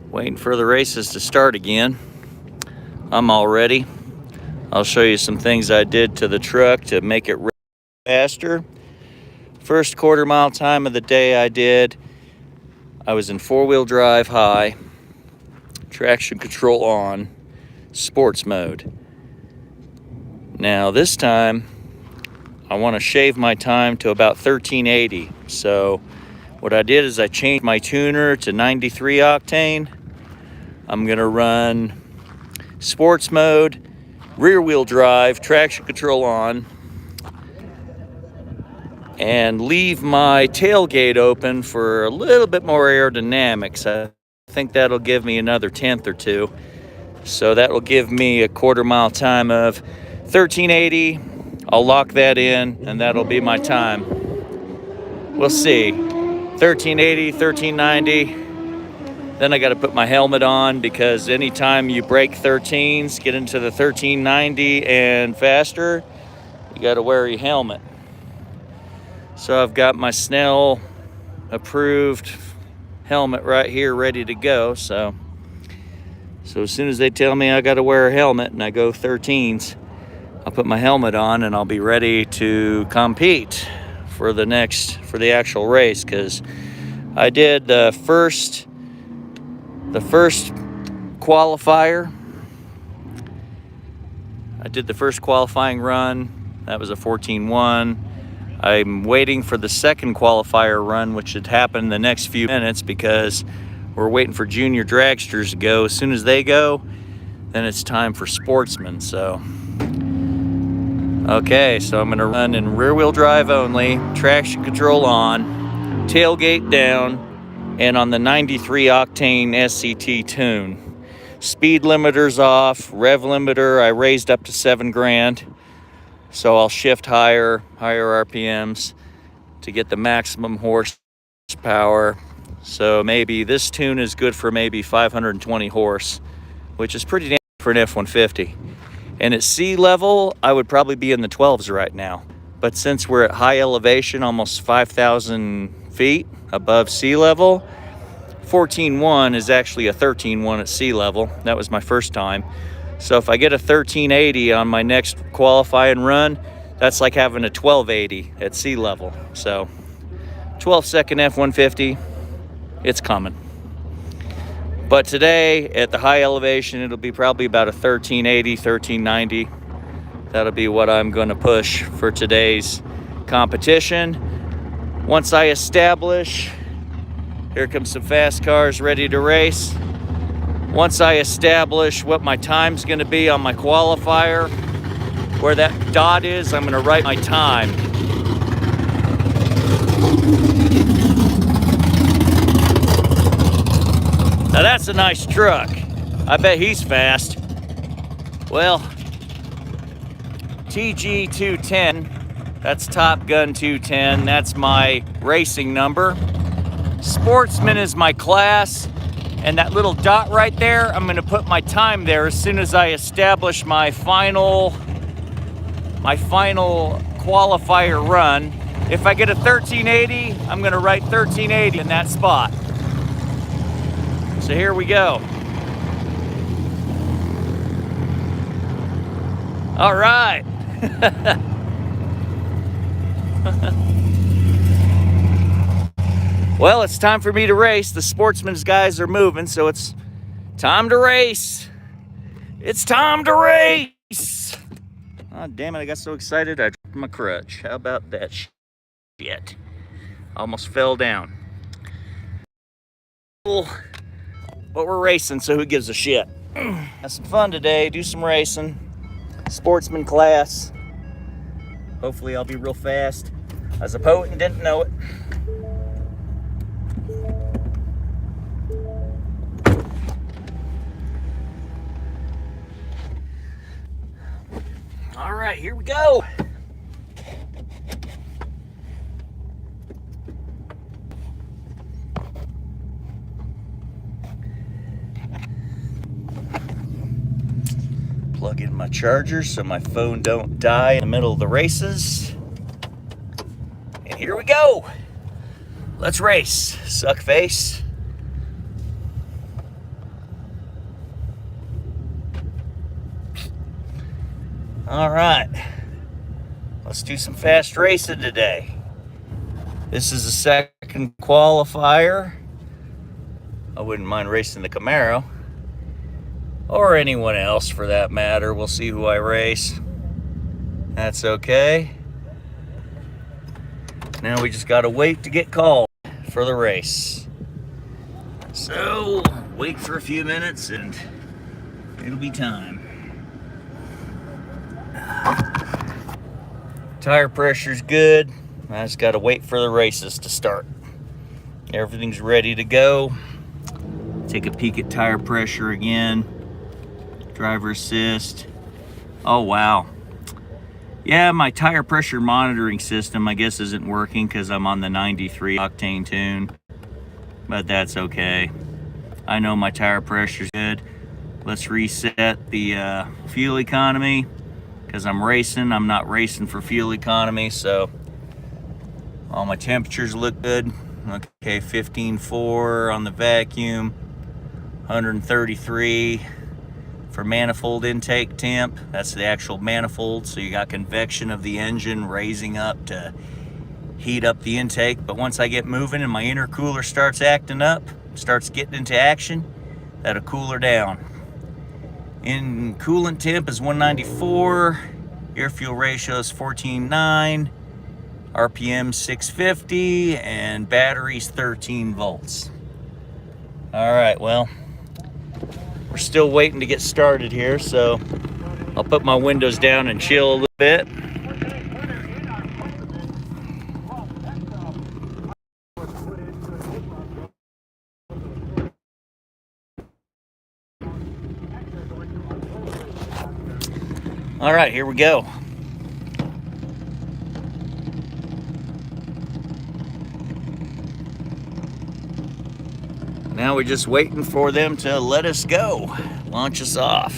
Waiting for the races to start again. I'm all ready. I'll show you some things I did to the truck to make it faster. First quarter-mile time of the day I was in four-wheel drive high, traction control on, sports mode. Now this time, I want to shave my time to about 1380. So what I did is I changed my tuner to 93 octane. I'm going to run sports mode, rear wheel drive, traction control on, and leave my tailgate open for a little bit more aerodynamics. I think that'll give me another tenth or two. So that will give me a quarter-mile time of 1380. I'll lock that in, and that'll be my time. We'll see. 1380, 1390. Then I got to put my helmet on, because anytime you break 13s, get into the 1390 and faster, you got to wear your helmet. So I've got my Snell approved helmet right here ready to go. So as soon as they tell me I got to wear a helmet and I go 13s, I'll put my helmet on and I'll be ready to compete for the actual race, because I did the first qualifier. I did the first qualifying run. That was a 14-1. I'm waiting for the second qualifier run, which should happen the next few minutes, because we're waiting for junior dragsters to go. As soon as they go, then it's time for sportsmen. So, okay, so I'm gonna run in rear wheel drive only, traction control on, tailgate down, and on the 93 octane SCT tune. Speed limiter's off, rev limiter I raised up to 7 grand. So I'll shift higher RPMs to get the maximum horsepower. So maybe this tune is good for maybe 520 horse, which is pretty damn for an F150. And at sea level, I would probably be in the 12s right now. But since we're at high elevation, almost 5,000 feet above sea level, 14.1 is actually a 13.1 at sea level. That was my first time. So if I get a 1380 on my next qualifying run, that's like having a 1280 at sea level. So 12-second F150, it's coming. But today at the high elevation, it'll be probably about a 1380, 1390. That'll be what I'm going to push for today's competition. Once I establish, here comes some fast cars ready to race. Once I establish what my time's going to be on my qualifier, where that dot is, I'm going to write my time. Now that's a nice truck. I bet he's fast. Well, TG 210, that's Top Gun 210. That's my racing number. Sportsman is my class. And that little dot right there, I'm gonna put my time there as soon as I establish my final qualifier run. If I get a 1380, I'm gonna write 1380 in that spot. So here we go. All right. Well, it's time for me to race. The sportsman's guys are moving, so it's time to race. It's time to race. Oh, damn it, I got so excited I dropped my crutch. How about that shit? Almost fell down. But we're racing, so who gives a shit? Have some fun today, do some racing. Sportsman class. Hopefully I'll be real fast. I was a poet and didn't know it. All right, here we go. Plug in my charger so my phone don't die in the middle of the races. And here we go. Let's race, suck face. All right, let's do some fast racing today. This is the second qualifier. I wouldn't mind racing the Camaro, or anyone else for that matter. We'll see who I race. That's okay. Now we just gotta wait to get called for the race. So, wait for a few minutes and it'll be time. Tire pressure's good. I just gotta wait for the races to start. Everything's ready to go. Take a peek at tire pressure again. Driver assist. Oh wow. Yeah, my tire pressure monitoring system I guess isn't working because I'm on the 93 octane tune, but that's okay. I know my tire pressure's good. Let's reset the fuel economy because I'm racing. I'm not racing for fuel economy, so all my temperatures look good. Okay, 15.4 on the vacuum, 133 for manifold intake temp. That's the actual manifold, so you got convection of the engine raising up to heat up the intake. But once I get moving and my intercooler starts acting up, starts getting into action, that'll cool her down. In coolant temp is 194, air fuel ratio is 14.9, RPM 650, and batteries 13 volts. All right, well, we're still waiting to get started here, so I'll put my windows down and chill a little bit. All right, here we go. Now we're just waiting for them to let us go, launch us off.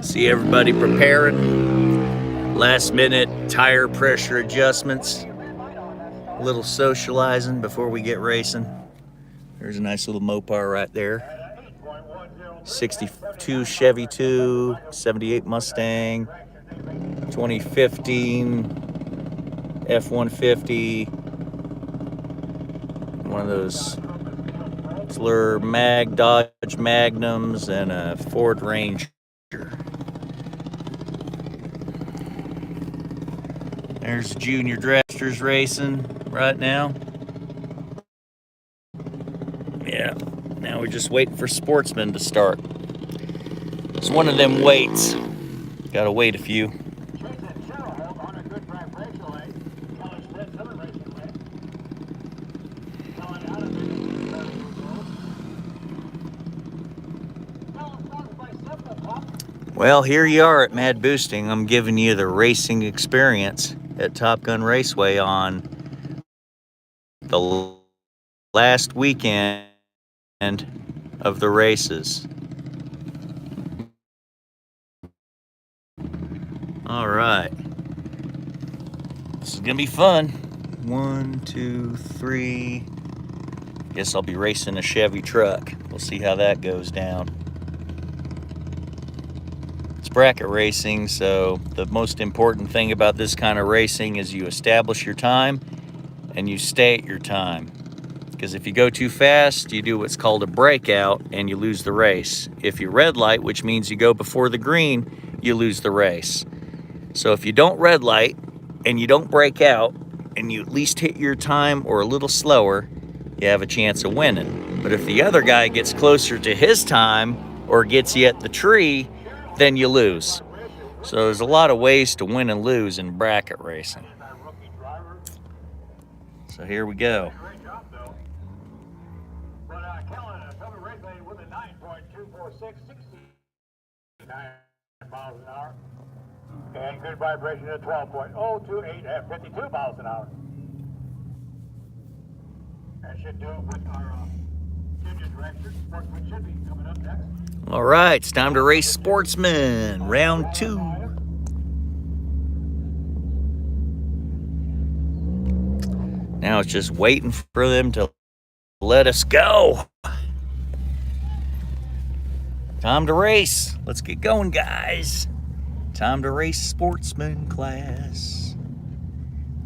See everybody preparing. Last minute tire pressure adjustments. A little socializing before we get racing. There's a nice little Mopar right there. 62 Chevy 2, 78 Mustang, 2015 F150, one of those Slur Dodge Magnums, and a Ford Ranger. There's junior drafters racing right now. Yeah. Now we're just waiting for sportsmen to start. It's one of them waits. Gotta wait a few. Well, here you are at Mad Boosting. I'm giving you the racing experience at Top Gun Raceway on the last weekend of the races. All right, this is gonna be fun. 1, 2, 3. Guess I'll be racing a Chevy truck. We'll see how that goes down. It's bracket racing, so the most important thing about this kind of racing is you establish your time and you stay at your time. Because if you go too fast, you do what's called a breakout and you lose the race. If you red light, which means you go before the green, you lose the race. So if you don't red light and you don't break out and you at least hit your time or a little slower, you have a chance of winning. But if the other guy gets closer to his time or gets you at the tree, then you lose. So there's a lot of ways to win and lose in bracket racing. So here we go. With a 9.246, 69 miles an hour, and good vibration at 12.028 at 52 miles an hour. That should do with our junior director. Sportsman should be coming up next. All right, it's time to race Sportsman, round 2. Now it's just waiting for them to let us go. Time to race. Let's get going, guys. Time to race, sportsman class.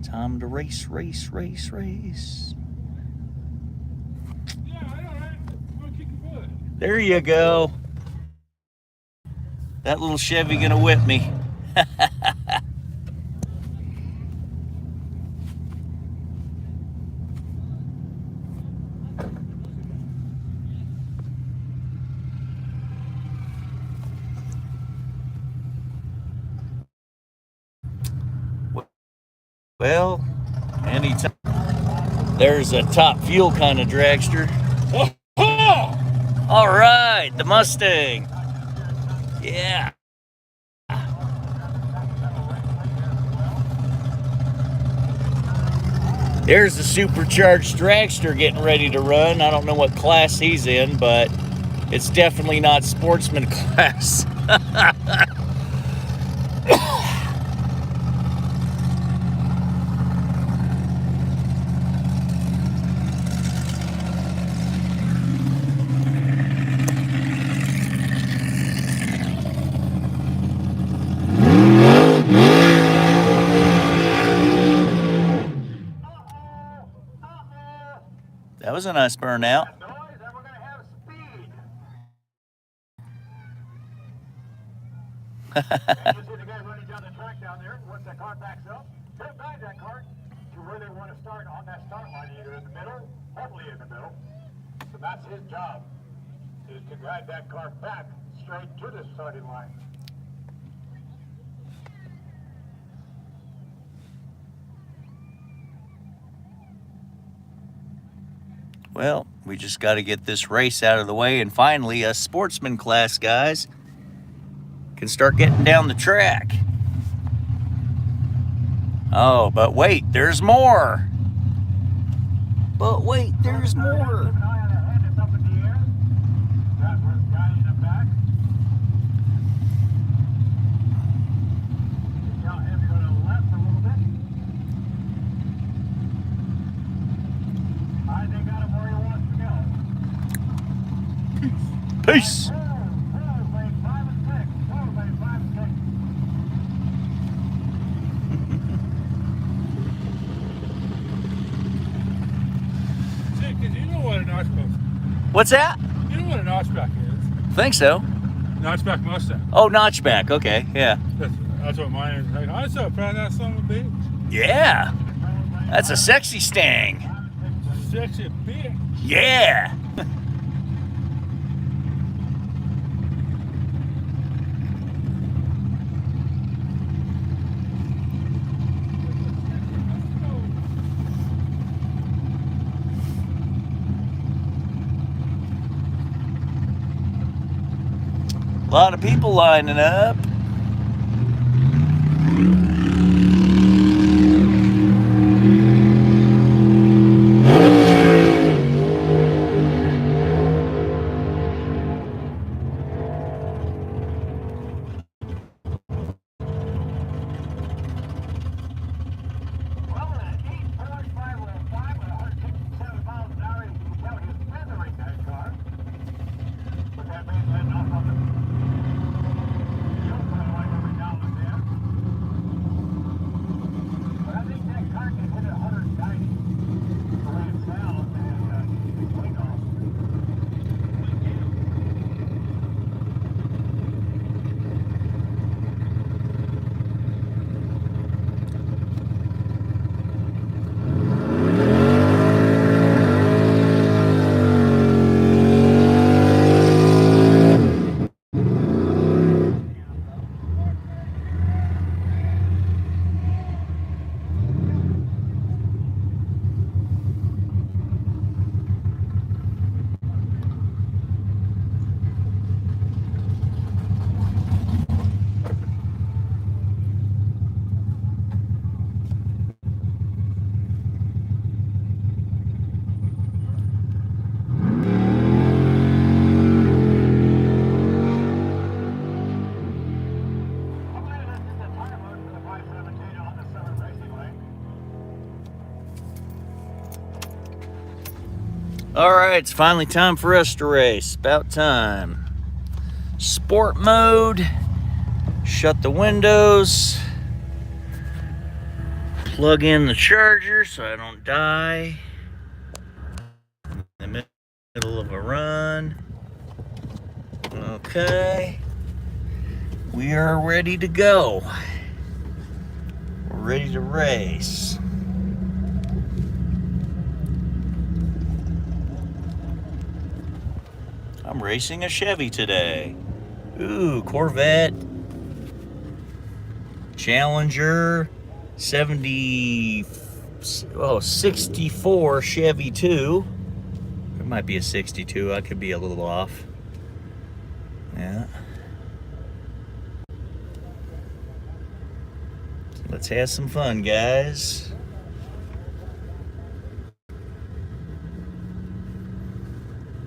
Time to race, race, race, race. Yeah, I know, right? I'm gonna kick your butt. There you go. That little Chevy gonna whip me. Well, anytime. There's a top fuel kind of dragster. Oh! All right, the Mustang. Yeah. There's the supercharged dragster getting ready to run. I don't know what class he's in, but it's definitely not sportsman class. That was a nice burnout. You see the guy running down the track down there. Once that car backs up, he'll guide that car to where they want to start on that start line, either in the middle, hopefully in the middle. So that's his job, is to guide that car back straight to the starting line. Well, we just got to get this race out of the way, and finally, us sportsman class guys can start getting down the track. Oh, but wait, there's more. But wait, there's more. Keep an eye on the head that's up in the air. That's where it's guiding them back. Tell him to go to the left a little bit. All right, they got him where he wants to go. Peace. Lane 5 and 6. Lane 5 and 6. Because you know what a notchback is. What's that? You know what a notchback is. Think so. Notchback Mustang. Oh, notchback. Okay, yeah. That's what mine is. Like, I'm so proud of that son of a bitch. Yeah. That's a sexy Stang. Sexy bitch. Yeah. A lot of people lining up. All right, it's finally time for us to race. About time. sport mode, shut the windows, plug in the charger so I don't die in the middle of a run. Okay, we are ready to go. We're ready to race. I'm racing a Chevy today. Ooh, Corvette, Challenger, 64 Chevy 2. It might be a 62, I could be a little off. Yeah. Let's have some fun, guys.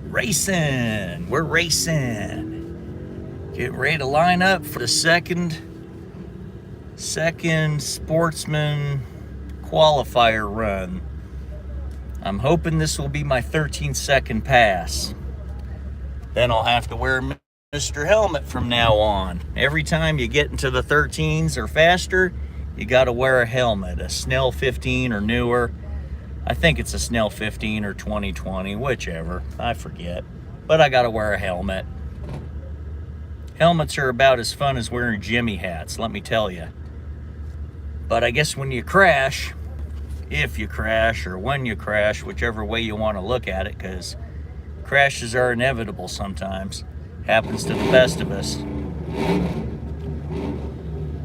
Racing, we're racing. Getting ready to line up for the second sportsman qualifier run. I'm hoping this will be my 13-second pass. Then I'll have to wear Mr. Helmet from now on. Every time you get into the 13s or faster, you got to wear a helmet, a Snell 15 or newer. I think it's a Snell 15 or 2020, whichever. I forget. But I got to wear a helmet. Helmets are about as fun as wearing Jimmy hats, let me tell you. But I guess when you crash, if you crash or when you crash, whichever way you want to look at it, because crashes are inevitable sometimes. Happens to the best of us.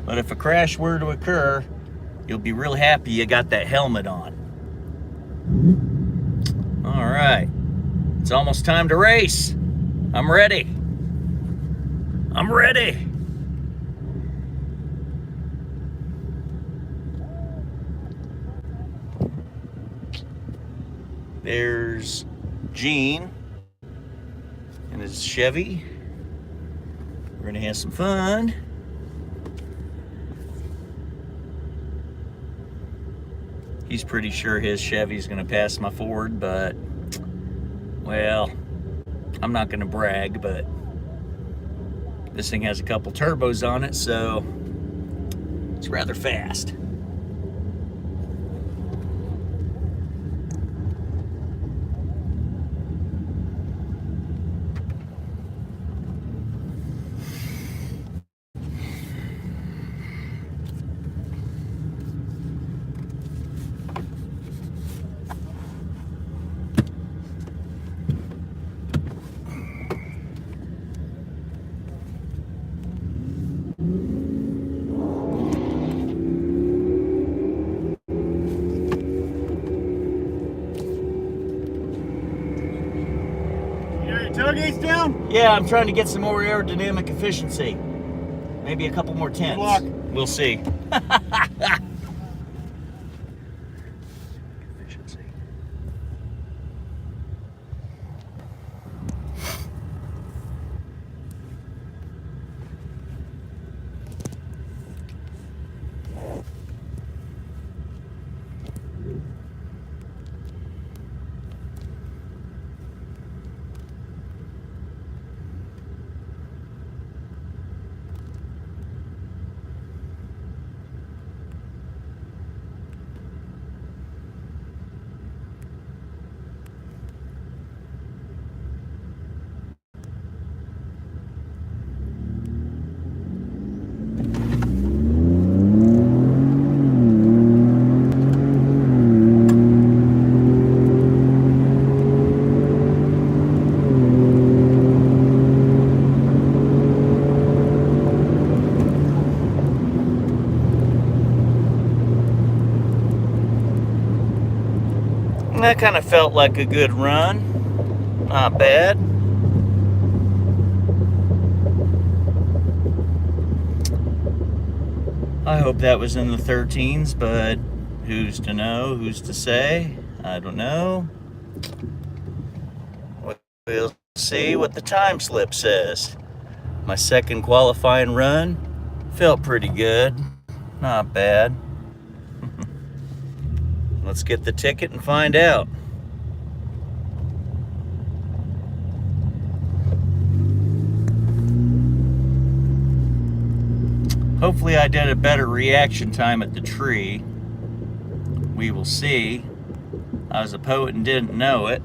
But if a crash were to occur, you'll be real happy you got that helmet on. All right, it's almost time to race. I'm ready. I'm ready. There's Gene and his Chevy. We're gonna have some fun. He's pretty sure his Chevy's gonna pass my Ford, but, well, I'm not gonna brag, but this thing has a couple turbos on it, so it's rather fast. Tailgate's down? Yeah, I'm trying to get some more aerodynamic efficiency. Maybe a couple more tenths. Good luck. We'll see. Efficiency. That kind of felt like a good run. Not bad. I hope that was in the 13s, but who's to know? Who's to say? I don't know. We'll see what the time slip says. My second qualifying run felt pretty good. Not bad. Let's get the ticket and find out. Hopefully I did a better reaction time at the tree. We will see. I was a poet and didn't know it.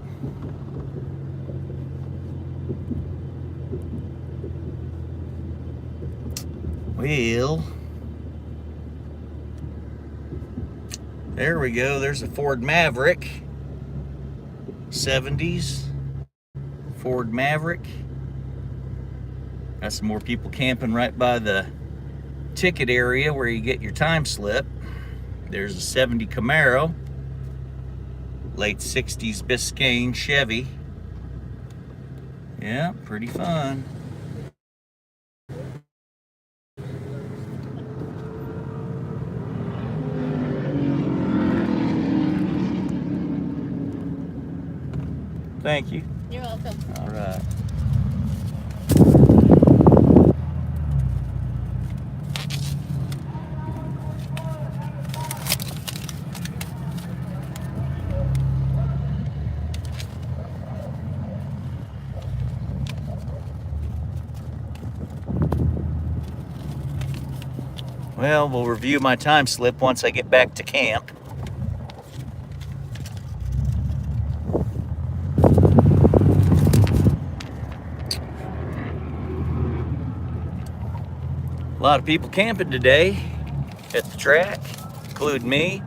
Well, there we go. There's a Ford Maverick. 70s Ford Maverick. Got some more people camping right by the ticket area where you get your time slip. There's a 70 Camaro. Late 60s Biscayne Chevy. Yeah, pretty fun. Thank you. You're welcome. All right. Well, we'll review my time slip once I get back to camp. A lot of people camping today at the track, including me.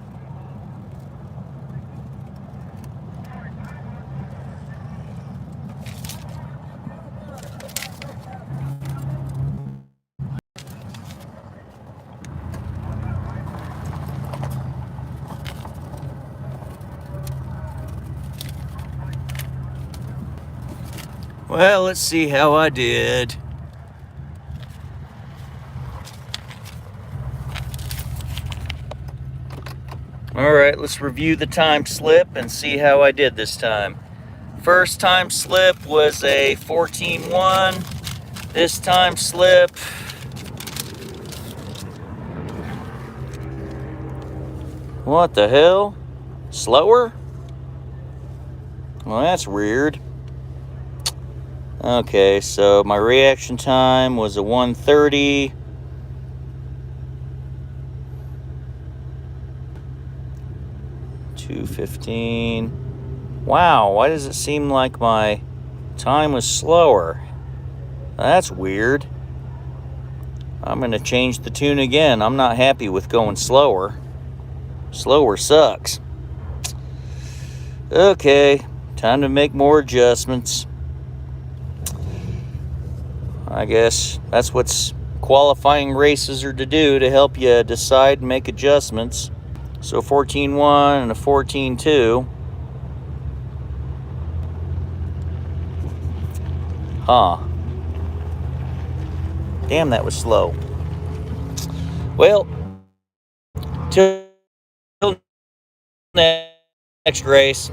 Well, let's see how I did. All right, let's review the time slip and see how I did this time. First time slip was a 14.1. This time slip, what the hell? Slower? Well, that's weird. Okay, so my reaction time was a 1:30. .215. Wow, why does it seem like my time was slower? That's weird. I'm gonna change the tune again. I'm not happy with going slower. Slower sucks. Okay, time to make more adjustments. I guess that's what qualifying races are to do, to help you decide and make adjustments. So 14.1 and a 14.2. Huh. Damn, that was slow. Well, till next race.